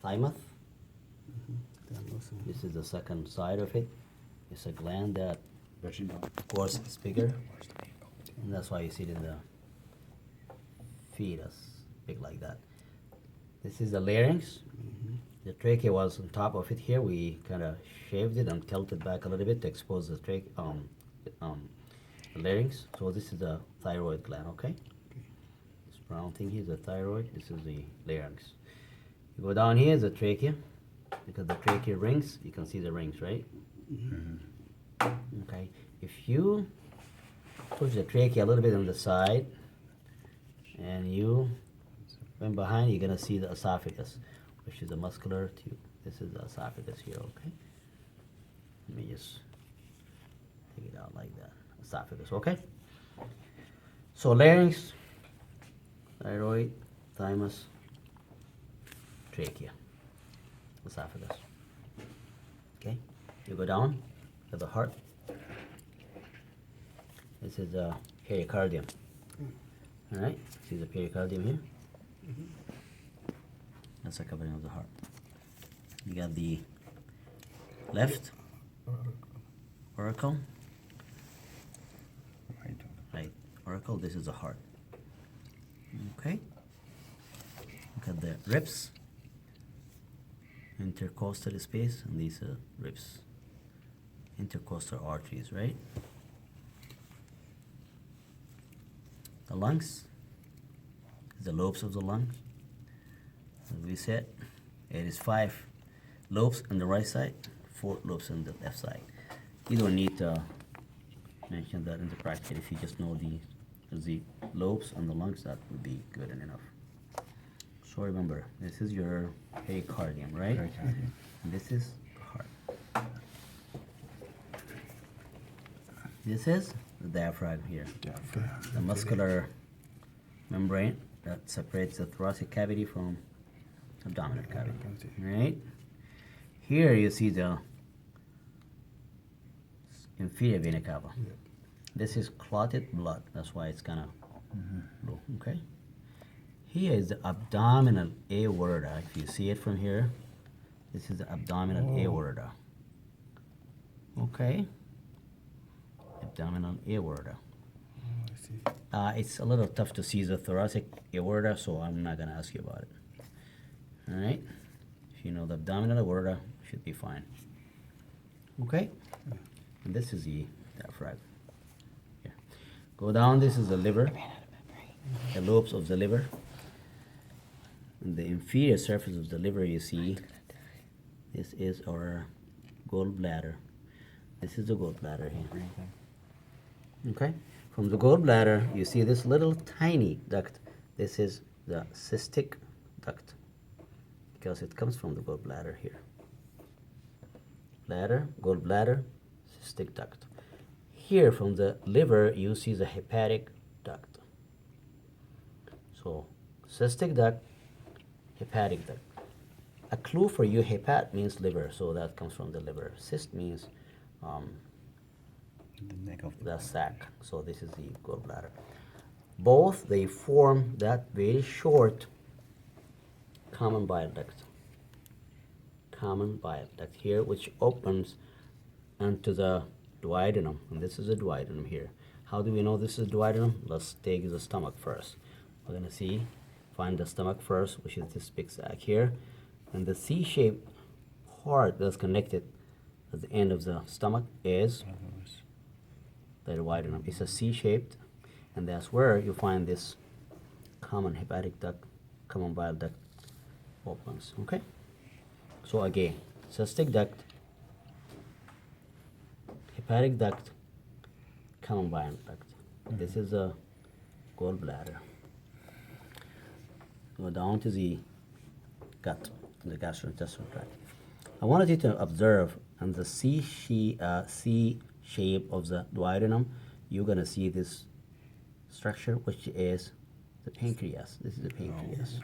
thymus. This is the second side of it. It's a gland that, of course, is bigger. And that's why you see it in the fetus, big like that. This is the larynx. The trachea was on top of it here. We kind of shaved it and tilted back a little bit to expose the the larynx. So this is the thyroid gland, okay? This brown thing here is the thyroid. This is the larynx. You go down here is the trachea. Because the trachea rings, you can see the rings, right? Okay. If you push the trachea a little bit on the side, and you went behind, you're gonna see the esophagus, which is a muscular tube. This is the esophagus here, okay? Let me just take it out like that. Esophagus, okay? So larynx, thyroid, thymus, trachea, esophagus. Okay? You go down to the heart. This is the pericardium. Alright? See the pericardium here? That's the covering of the heart. You got the left auricle. Right auricle. This is the heart. Okay? Look at the ribs. Intercostal space, and these are ribs. Intercostal arteries, right? The lungs, the lobes of the lungs. As we said, it is 5 lobes on the right side, 4 lobes on the left side. You don't need to mention that in the practice. If you just know the lobes on the lungs, that would be good enough. So remember, this is your pericardium, right? Pericardium. And this is the heart. This is the diaphragm here. The muscular membrane that separates the thoracic cavity from abdominal cavity. Right? Here you see the inferior vena cava. This is clotted blood. That's why it's kind of blue. Okay? Here is the abdominal aorta. If you see it from here, this is the abdominal aorta. Okay? Abdominal aorta. It's a little tough to see the thoracic aorta, so I'm not going to ask you about it. Alright? If you know the abdominal aorta, should be fine. Okay? And this is the diaphragm. Here. Go down, this is the liver. The lobes of the liver. In the inferior surface of the liver, you see, this is our gallbladder. This is the gallbladder here. Okay? From the gallbladder, you see this little tiny duct. This is the cystic duct, because it comes from the gallbladder here. Bladder, gallbladder, cystic duct. Here from the liver, you see the hepatic duct. So, cystic duct, hepatic duct. A clue for you, hepat means liver, so that comes from the liver. Cyst means the neck of the sac. So this is the gallbladder. Both, they form that very short common bile duct. Common bile duct here, which opens onto the duodenum. And this is the duodenum here. How do we know this is duodenum? Let's take the stomach first. We're going to find the stomach first, which is this big sac here. And the C-shaped part that's connected at the end of the stomach is the duodenum. It's a C-shaped, and that's where you find this common hepatic duct, common bile duct opens. Okay? So again, cystic duct, hepatic duct, common bile duct. This is a gallbladder. Go down to the gut, the gastrointestinal tract. I wanted you to observe on the C shape of the duodenum, you're going to see this structure, which is the pancreas. This is the pancreas.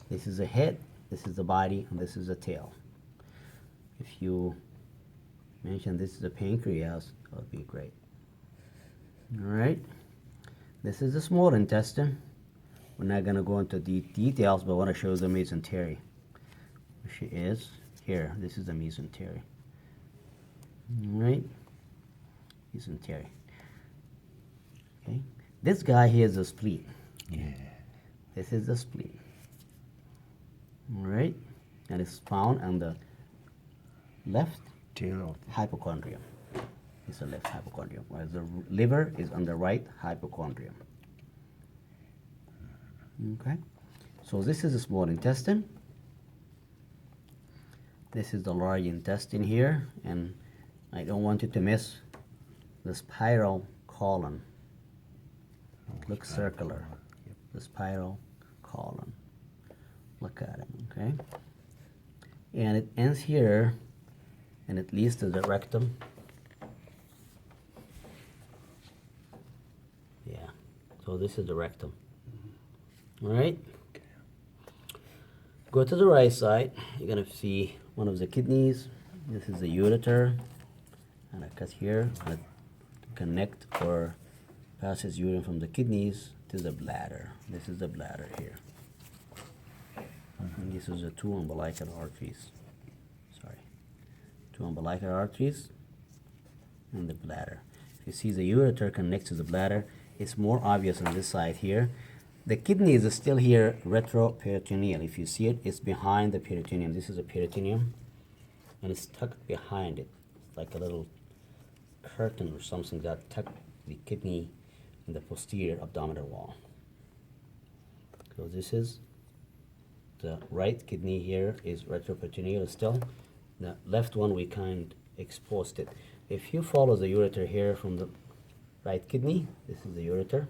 This is the head, this is the body, and this is the tail. If you mention this is the pancreas, that would be great. All right. This is the small intestine. We're not going to go into the details, but I want to show you the mesentery. she is here. This is the mesentery. Right? Mesentery. Okay. This guy here is the spleen. Yeah. This is the spleen. All right? And it's found on the left Tail of hypochondrium. It's the left hypochondrium, whereas the liver is on the right hypochondrium. Okay? So this is the small intestine. This is the large intestine here, and I don't want you to miss the spiral colon. It looks circular. Yep. The spiral colon. Look at it, okay? And it ends here, and it leads to the rectum. Yeah, so this is the rectum. All right? Go to the right side, you're gonna see one of the kidneys. This is the ureter, and I cut here, and it connect or passes urine from the kidneys to the bladder. This is the bladder here. And this is the two umbilical arteries. Sorry. Two umbilical arteries and the bladder. If you see the ureter connects to the bladder, it's more obvious on this side here. The kidney is still here, retroperitoneal. If you see it, it's behind the peritoneum. This is a peritoneum, and it's tucked behind it, like a little curtain or something that tucked the kidney in the posterior abdominal wall. So this is the right kidney here is retroperitoneal still. The left one we kind exposed it. If you follow the ureter here from the right kidney, this is the ureter.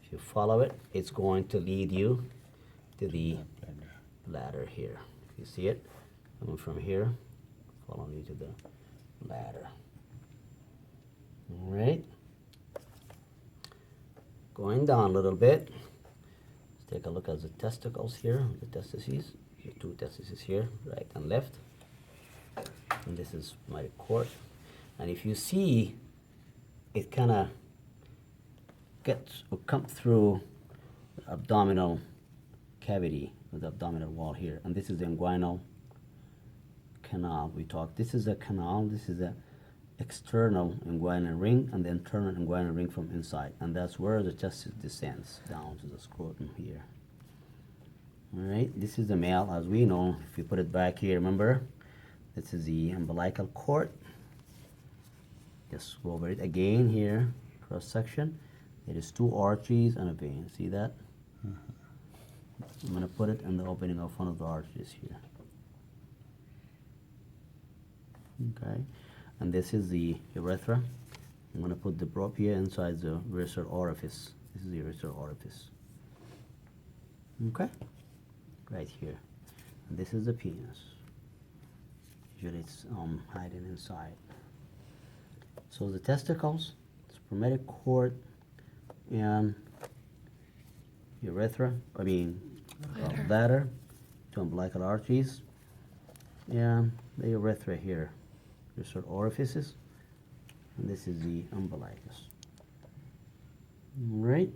If you follow it, it's going to lead you to the bladder here. You see it? Coming from here, following you to the bladder. All right. Going down a little bit. Let's take a look at the testicles here, the testes. The two testes here, right and left. And this is my cord. And if you see, it kind of gets or come through the abdominal cavity with the abdominal wall here. And this is the inguinal canal we talked. This is a canal. This is the external inguinal ring and the internal inguinal ring from inside. And that's where the testis descends down to the scrotum here. All right, this is the male, as we know. If you put it back here, remember, this is the umbilical cord. Just go over it again here, cross section. It is two arteries and a vein. See that? I'm going to put it in the opening of one of the arteries here. Okay, and this is the urethra. I'm going to put the probe here inside the urethral orifice. This is the urethral orifice. Okay, right here. And this is the penis. Usually it's hiding inside. So the testicles, spermatic cord, and urethra, bladder, two umbilical arteries, and the urethra here, urethral orifices, and this is the umbilicus. All right.